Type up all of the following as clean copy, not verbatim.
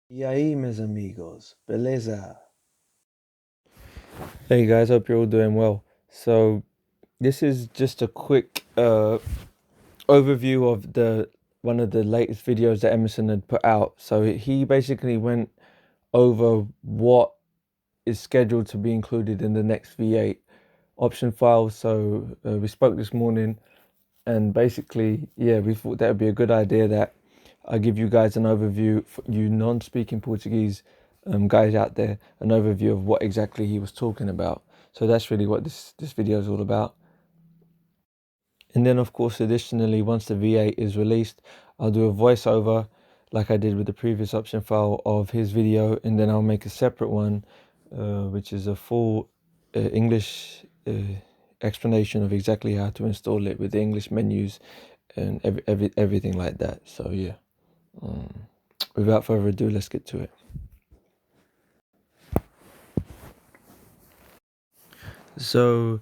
E aí, meus amigos, beleza? Hey guys, hope you're all doing well. So, this is just a quick overview of the one of the latest videos that Emerson had put out. So he basically went over what is scheduled to be included in the next V8 option file. So we spoke this morning, and basically, yeah, we thought that would be a good idea that I give you guys an overview, for you non-speaking Portuguese guys out there, an overview of what exactly he was talking about. So that's really what this video is all about. And then, of course, additionally, once the V8 is released, I'll do a voiceover like I did with the previous option file of his video, and then I'll make a separate one, which is a full English explanation of exactly how to install it with the English menus and everything like that. So yeah, without further ado, let's get to it. So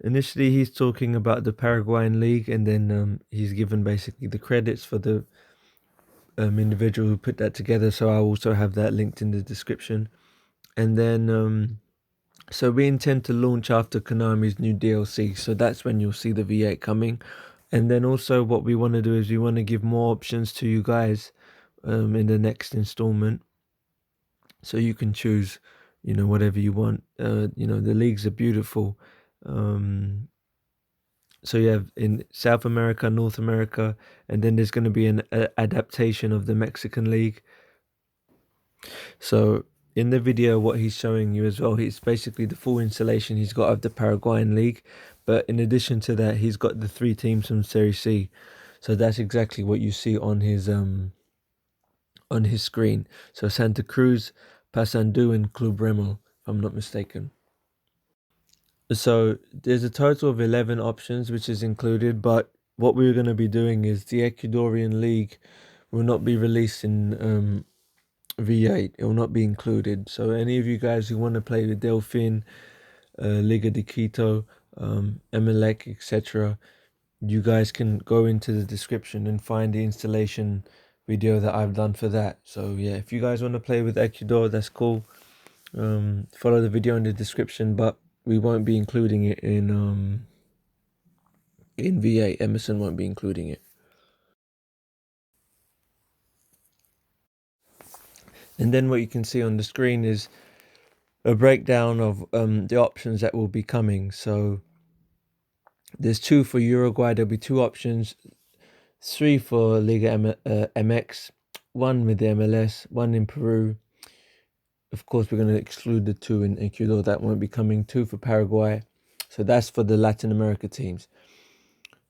initially he's talking about the Paraguayan League, and then he's given basically the credits for the individual who put that together. So I'll also have that linked in the description. And then so we intend to launch after Konami's new DLC. So that's when you'll see the V8 coming. And then also what we want to do is we want to give more options to you guys in the next installment. So you can choose, whatever you want. The leagues are beautiful. So you have in South America, North America, and then there's going to be an adaptation of the Mexican League. So in the video, what he's showing you as well, it's basically the full installation he's got of the Paraguayan League. But in addition to that, he's got the 3 teams from Serie C. So that's exactly what you see on his screen. So Santa Cruz, Pasandu, and Club Remo, if I'm not mistaken. So there's a total of 11 options which is included, but what we're going to be doing is the Ecuadorian League will not be released in V8. It will not be included. So any of you guys who want to play with Delfin, Liga de Quito, Emelec, etc., you guys can go into the description and find the installation video that I've done for that. So yeah, if you guys want to play with Ecuador, that's cool. Follow the video in the description, but we won't be including it in V8. Emerson won't be including it. And then what you can see on the screen is a breakdown of the options that will be coming. So there's 2 for Uruguay. There'll be 2 options, 3 for Liga MX, 1 with the MLS, 1 in Peru. Of course, we're going to exclude the 2 in Ecuador. That won't be coming. 2 for Paraguay. So that's for the Latin America teams.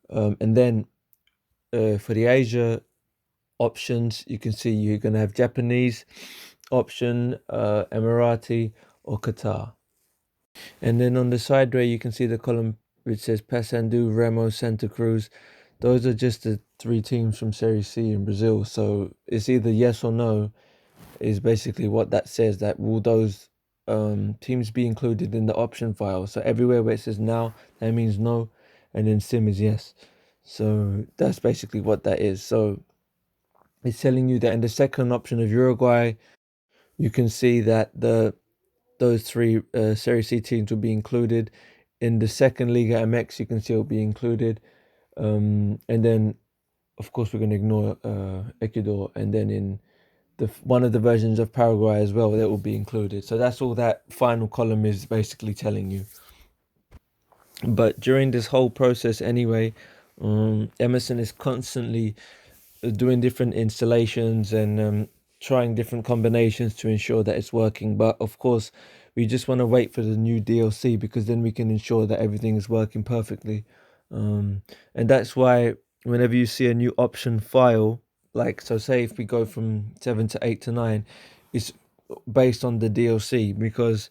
And then for the Asia options, you can see you're going to have Japanese option, Emirati, or Qatar. And then on the side where you can see the column which says Pasandu, Remo, Santa Cruz. Those are just the 3 teams from Serie C in Brazil. So it's either yes or no is basically what that says, that will those teams be included in the option file. So everywhere where it says now, that means no, and then sim is yes. So that's basically what that is. So it's telling you that in the second option of Uruguay, you can see that those 3 Serie C teams will be included. In the second Liga MX, you can see it'll be included. And then, of course, we're going to ignore Ecuador. And then in one of the versions of Paraguay as well, that will be included. So that's all that final column is basically telling you. But during this whole process anyway, Emerson is constantly doing different installations and trying different combinations to ensure that it's working. But of course, we just want to wait for the new DLC, because then we can ensure that everything is working perfectly. And that's why whenever you see a new option file, like, so say if we go from 7 to 8 to 9, it's based on the DLC, because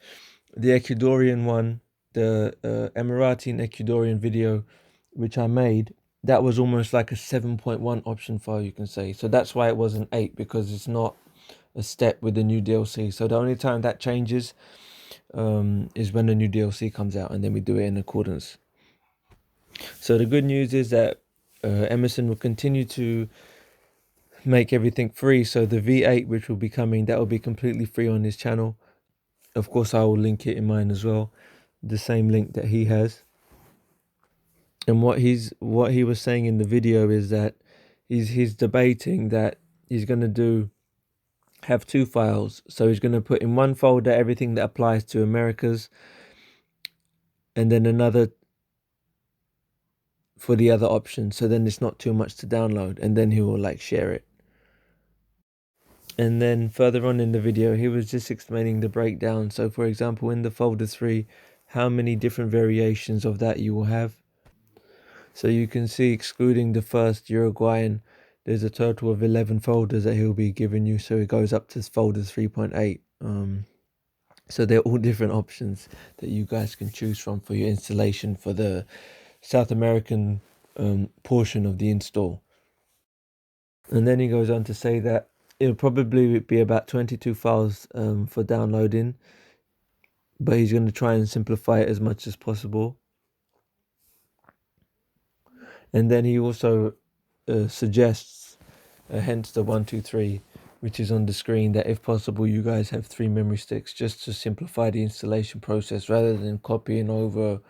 the Ecuadorian one, the Emirati and Ecuadorian video which I made, that was almost like a 7.1 option file, you can say. So that's why it wasn't 8, because it's not a step with the new DLC. So the only time that changes is when the new DLC comes out, and then we do it in accordance. So the good news is that Emerson will continue to make everything free. So the V8, which will be coming, that will be completely free on his channel. Of course, I will link it in mine as well, the same link that he has. And what he was saying in the video is that he's debating that he's going to have two files. So he's going to put in one folder everything that applies to Americas, and then another for the other option. So then it's not too much to download, and then he will like share it. And then further on in the video, he was just explaining the breakdown. So for example, in the folder 3, how many different variations of that you will have. So you can see, excluding the first Uruguayan, there's a total of 11 folders that he'll be giving you. So it goes up to folder 3.8. So they're all different options that you guys can choose from for your installation for the South American portion of the install. And then he goes on to say that it'll probably be about 22 files for downloading, but he's going to try and simplify it as much as possible. And then he also suggests, hence the 1, 2, 3, which is on the screen, that if possible you guys have 3 memory sticks just to simplify the installation process rather than copying over,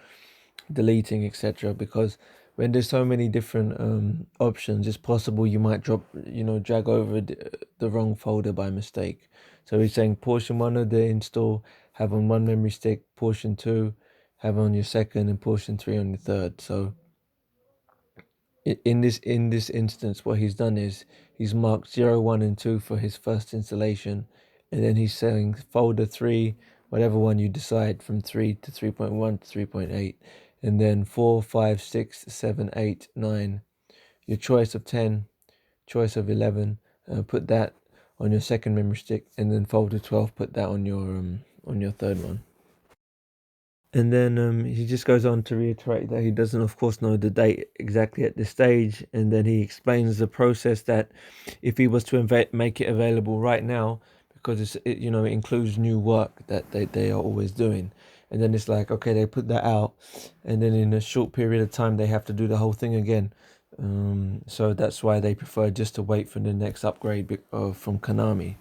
deleting, etc. Because when there's so many different options, it's possible you might drag over the wrong folder by mistake. So he's saying portion 1 of the install have on 1 memory stick, portion 2 have on your second, and portion 3 on your third. So in this instance, what he's done is he's marked 0, 1, and 2 for his first installation, and then he's saying folder 3, whatever one you decide, from 3 to 3.1 to 3.8, and then 4, 5, 6, 7, 8, 9, your choice of 10, choice of 11, put that on your second memory stick, and then folder 12, put that on your third one. And then he just goes on to reiterate that he doesn't, of course, know the date exactly at this stage. And then he explains the process that if he was to make it available right now, because it includes new work that they are always doing. And then it's like, okay, they put that out, and then in a short period of time, they have to do the whole thing again. So that's why they prefer just to wait for the next upgrade from Konami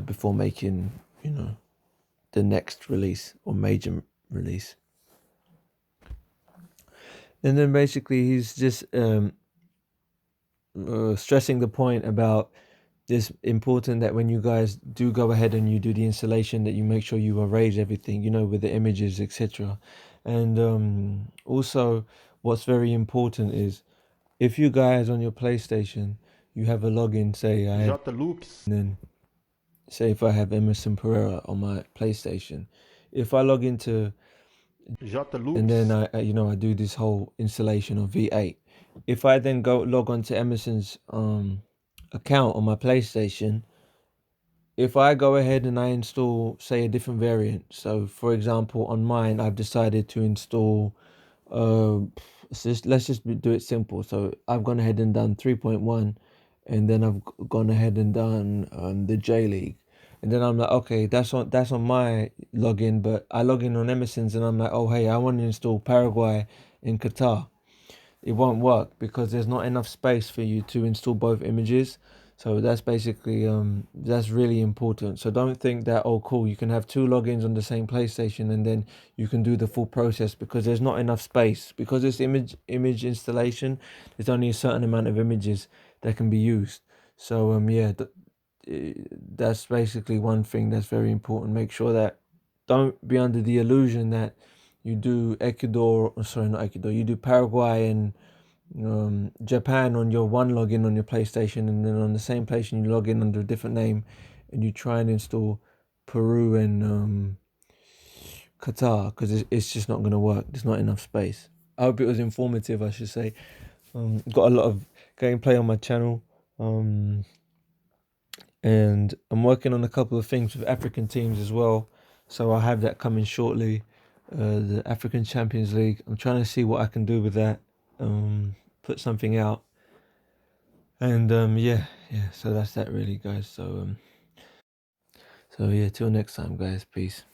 before making, the next release or major release. And then basically he's just stressing the point about this important that when you guys do go ahead and you do the installation, that you make sure you erase everything, with the images, etc. And also what's very important is, if you guys on your PlayStation, you have a login, say J-LUX, and then say if I have Emerson Pereira on my PlayStation, if I log into and then I do this whole installation of V8. If I then go log on to Emerson's account on my PlayStation, if I go ahead and I install, say, a different variant. So for example, on mine, I've decided to install let's just do it simple. So I've gone ahead and done 3.1, and then I've gone ahead and done the J-League. And then I'm like, okay, that's on my login, but I log in on Emerson's, and I'm like, oh hey, I want to install Paraguay in Qatar. It won't work because there's not enough space for you to install both images. So that's basically that's really important. So don't think that, oh cool, you can have 2 logins on the same PlayStation and then you can do the full process, because there's not enough space. Because it's image installation, there's only a certain amount of images that can be used. So that's basically one thing that's very important. Make sure that, don't be under the illusion that you do you do Paraguay and Japan on your one login on your PlayStation, and then on the same PlayStation you log in under a different name, and you try and install Peru and Qatar, because it's just not going to work. There's not enough space. I hope it was informative, I should say. Got a lot of gameplay on my channel, and I'm working on a couple of things with African teams as well, so I'll have that coming shortly. The African Champions League, I'm trying to see what I can do with that, put something out, and so that's that really, guys. So yeah, till next time, guys, peace.